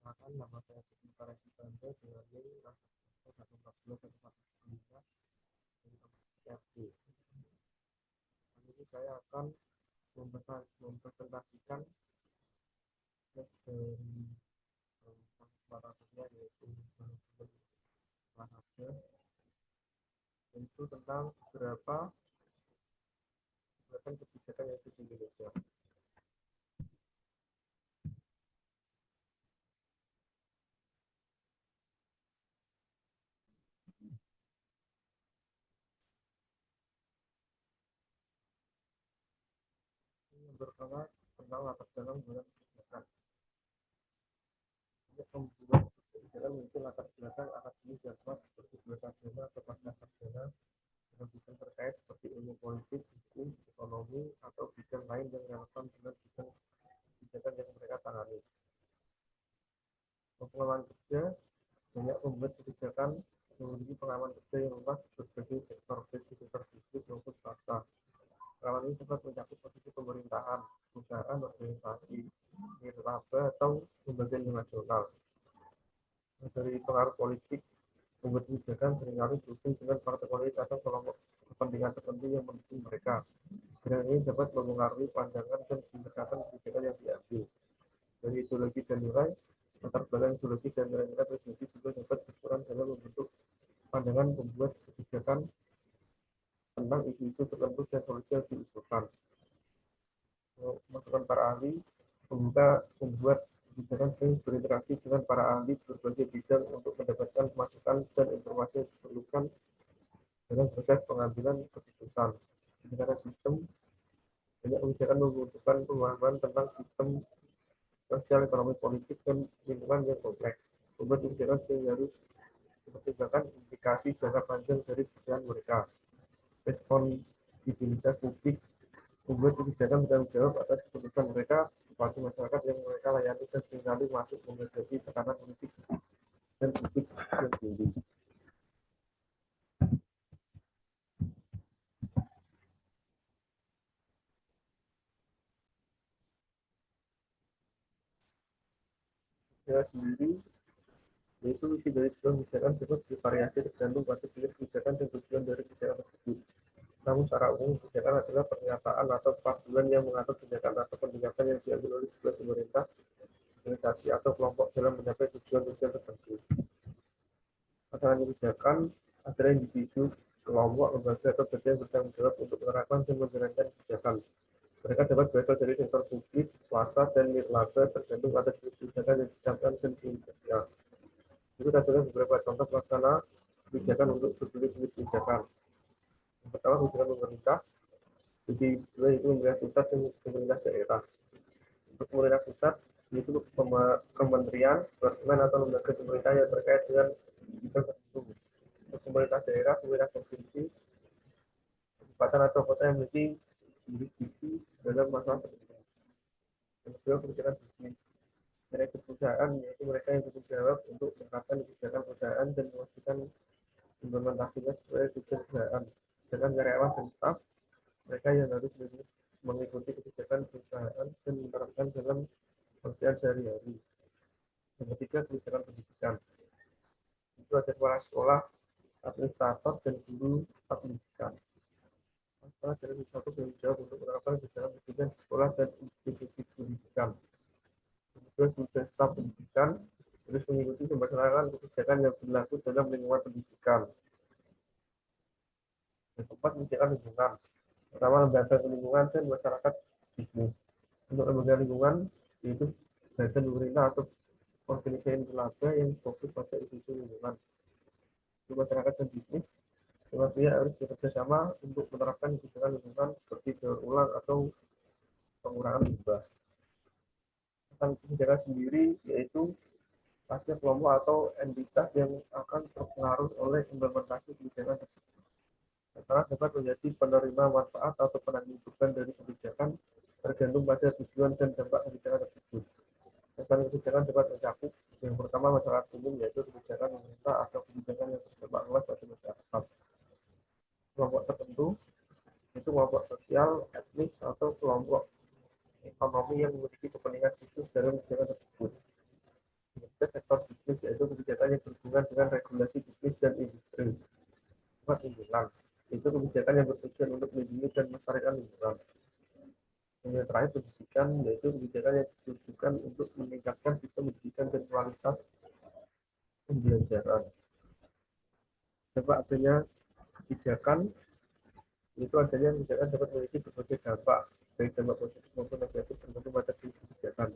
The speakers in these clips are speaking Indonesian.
Akan nama saya Sementara Banda dengan NIM 114 dari ini saya akan mempresentasikan dari paragrafnya yaitu olahraga, itu tentang beberapa kebijakan yang di Indonesia. Yang pertama tentang latar belakang kebijakan. Untuk membuat kebijakan memiliki latar belakang akademis yang kuat seperti dua sarjana atau pasca sarjana dengan bidang terkait seperti ilmu politik, hukum, ekonomi, atau bidang lain yang relevan dengan bidang kebijakan yang mereka tangani. Pengalaman kerja banyak membuat kebijakan memiliki pengalaman kerja yang luas berbagai sektor, baik di sektor publik maupun swasta. Pengalaman ini dapat mencakup posisi pemerintahan, perusahaan, organisasi, nirlaba, atau lembaga nasional. Dari pengaruh politik, membuat kebijakan seringkali berhubung dengan partai politik atau kelompok kepentingan tertentu yang mendukung mereka. Dan ini dapat mempengaruhi pandangan dan pendekatan kebijakan yang diambil. Dari ideologi dan nilai, latar belakang ideologi dan nilai-nilai pribadi juga dapat berperan dalam membentuk pandangan pembuat kebijakan tentang isu-isu tertentu dan solusi yang diusulkan. Masukan para ahli membuat kebijakan sering berinteraksi dengan para ahli berbagai bidang untuk mendapatkan masukan dan informasi yang diperlukan dalam proses pengambilan keputusan. Di negara sistem, banyak kebijakan membutuhkan pemahaman tentang sistem sosial, ekonomi, politik, dan lingkungan yang kompleks. Membuat kebijakan sering harus mempertimbangkan implikasi jangka panjang dari kebijakan mereka. Responsibilitas publik membuat kebijakan bertanggung jawab atas keputusan mereka kepada masyarakat yang mereka layani dan seringkali masuk menghadapi tekanan politik dan publik yang tinggi. Saya sendiri yaitu isi dari sebuah kebijakan dapat bervariasi tergantung pada jenis kebijakan dan tujuan dari kebijakan tersebut. Namun secara umum kebijakan adalah pernyataan atau panduan yang mengatur kebijakan atau kebijakan yang diambil oleh sebuah pemerintah, organisasi atau kelompok dalam mencapai tujuan-tujuan tertentu. Pasangan kebijakan adalah individu, kelompok, lembaga, atau badan yang bertanggung jawab untuk menerapkan dan menjalankan kebijakan. Mereka dapat berasal dari sektor publik, swasta, dan nirlaba tergantung pada jenis kebijakan yang dicapkan dan diimplementasikan. Itu adalah beberapa contoh pelaksana kebijakan untuk berbagai jenis kebijakan. Yang pertama, kebijakan pemerintah. Jadi, itu pemerintah pusat dan pemerintah daerah. Untuk pemerintah pusat, itu kementerian, departemen, atau lembaga pemerintah yang terkait dengan bidang tertentu. Untuk pemerintah daerah, pemerintah provinsi, kabupaten atau kota yang memiliki jurisdiksi dalam masalah tertentu. Yang kedua, kebijakan bisnis. Manajer perusahaan yaitu mereka yang bertanggung jawab untuk menerapkan kebijakan perusahaan dan memastikan implementasinya sesuai tujuan perusahaan. Sedangkan karyawan dan staf, mereka yang harus mengikuti kebijakan perusahaan dan menerapkan dalam pekerjaan sehari-hari. Yang ketiga, kebijakan pendidikan. Itu ada kepala sekolah, administrator, dan guru pendidikan. Sekolah dari satu tanggung jawab untuk menerapkan kebijakan pendidikan di sekolah dan institusi pendidikan. Kemudian sudah staf pendidikan terus mengikuti pembahasan kebijakan yang berlaku dalam lingkungan pendidikan. Yang keempat, kebijakan lingkungan. Pertama, lembaga lingkungan dan masyarakat bisnis. Untuk lembaga lingkungan yaitu badan pemerintah atau organisasi lembaga yang fokus pada isu lingkungan. Untuk masyarakat dan bisnis, semua pihak harus bekerja sama untuk menerapkan kebijakan lingkungan seperti daur ulang atau pengurangan limbah. Tentang kebijakan sendiri yaitu pasti kelompok atau entitas yang akan terpengaruh oleh implementasi kebijakan tersebut. Setelah dapat menjadi penerima manfaat atau penanggung beban dari kebijakan tergantung pada tujuan dan dampak kebijakan tersebut. Tentang kebijakan dapat mencakup yang pertama masyarakat umum yaitu kebijakan pemerintah atau kebijakan yang berdampak luas bagi masyarakat. Kelompok tertentu itu kelompok sosial, etnis atau kelompok ekonomi yang memiliki kepentingan khusus dalam kebijakan tersebut. Ketiga, sektor bisnis yaitu kebijakan yang berhubungan dengan regulasi bisnis dan industri. Keempat, lingkungan, itu kebijakan yang bertujuan untuk melindungi dan melestarikan lingkungan. Yang terakhir, pendidikan, yaitu kebijakan yang ditujukan untuk meningkatkan sistem pendidikan dan kualitas pembelajaran. Dampak adanya kebijakan, itu adanya kebijakan dapat memiliki berbagai dampak, baik dampak positif maupun negatif tergantung pada kebijakan,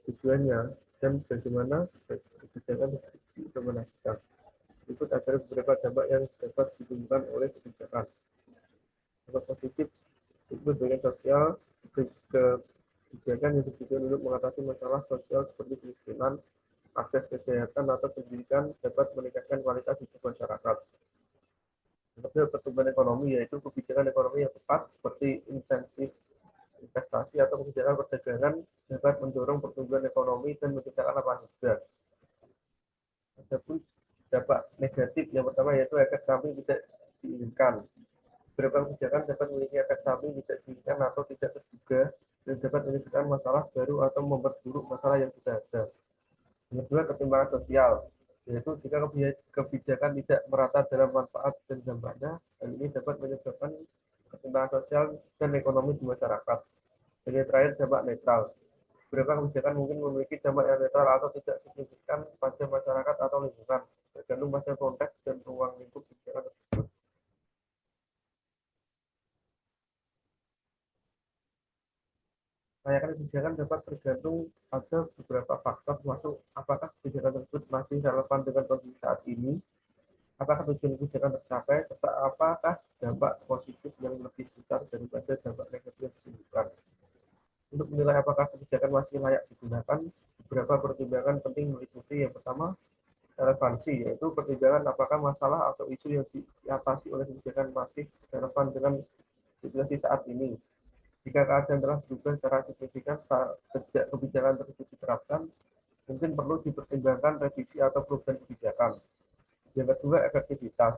tujuannya, dan bagaimana kebijakan tersebut diimplementasikan. Berikut adalah beberapa dampak yang dapat ditimbulkan oleh kebijakan. Dampak positif itu bagian sosial, kebijakan yang ditujukan untuk mengatasi masalah sosial seperti kemiskinan, akses kesehatan atau pendidikan dapat meningkatkan kualitas hidup masyarakat. Pertumbuhan ekonomi yaitu kebijakan ekonomi yang tepat seperti insentif investasi atau kebijakan perdagangan dapat mendorong pertumbuhan ekonomi dan menciptakan lapangan kerja. Adapun dampak negatif yang pertama yaitu efek samping tidak diinginkan. Beberapa kebijakan dapat memiliki efek samping tidak diinginkan atau tidak terduga dan dapat menimbulkan masalah baru atau memperburuk masalah yang sudah ada. Yang kedua, ketimpangan sosial, yaitu jika kebijakan tidak merata dalam manfaat dan dampaknya, hal ini dapat menyebabkan ketimpangan sosial dan ekonomi di masyarakat. Dan yang terakhir, dampak netral. Beberapa kebijakan mungkin memiliki dampak yang netral atau tidak signifikan pada masyarakat atau lingkungan, tergantung pada konteks dan ruang lingkup kebijakan tersebut. Layakan kebijakan dapat tergantung pada beberapa faktor, termasuk apakah kebijakan tersebut masih relevan dengan kondisi saat ini, apakah tujuan kebijakan tercapai, serta apakah dampak positif yang lebih besar daripada dampak negatif yang ditimbulkan. Untuk menilai apakah kebijakan masih layak digunakan, beberapa pertimbangan penting meliputi yang pertama, relevansi, yaitu pertimbangan apakah masalah atau isu yang diatasi oleh kebijakan masih relevan dengan situasi saat ini. Jika keadaan telah berubah secara signifikan sejak kebijakan tersebut diterapkan, mungkin perlu dipertimbangkan revisi atau perubahan kebijakan. Yang kedua, efektivitas,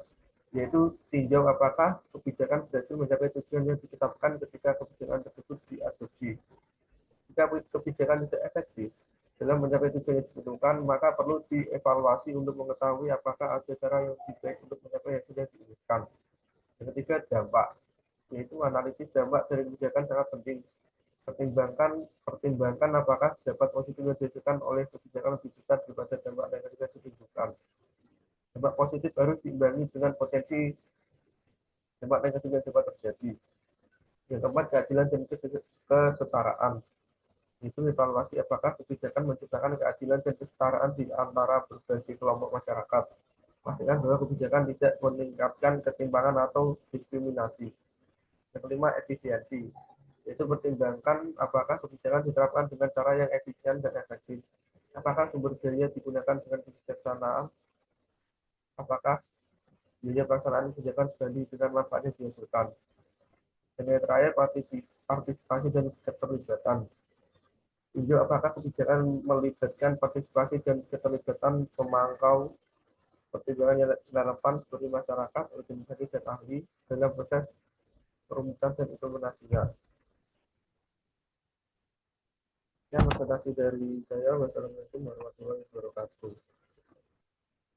yaitu tinjau apakah kebijakan berhasil mencapai tujuan yang ditetapkan ketika kebijakan tersebut diadopsi. Jika kebijakan tidak efektif dalam mencapai tujuan yang ditentukan, maka perlu dievaluasi untuk mengetahui apakah ada cara yang lebih baik untuk mencapai hasil yang diinginkan. Yang ketiga, dampak, yaitu analisis dampak dari kebijakan sangat penting. Pertimbangkan apakah dampak positif yang dihasilkan oleh kebijakan lebih besar daripada dampak negatif yang ditimbulkan. Dampak positif harus diimbangi dengan potensi dampak negatif yang dapat terjadi. Yang keempat, keadilan dan kesetaraan. Itu evaluasi apakah kebijakan menciptakan keadilan dan kesetaraan di antara berbagai kelompok masyarakat. Pastikan bahwa kebijakan tidak meningkatkan ketimpangan atau diskriminasi. Yang kelima, efisiensi, yaitu pertimbangkan apakah kebijakan diterapkan dengan cara yang efisien dan efektif. Apakah sumber daya digunakan dengan kebijaksanaan, apakah biaya pelaksanaan kebijakan sebanding dengan manfaat yang dihasilkan. Dan yang terakhir, partisipasi dan keterlibatan. Tinjau apakah kebijakan melibatkan partisipasi dan keterlibatan pemangkau pertimbangan yang relevan seperti masyarakat, organisasi, dan ahli dalam proses perumusan dan implementasinya. Ya, presentasi dari saya. Wassalamualaikum warahmatullahi wabarakatuh.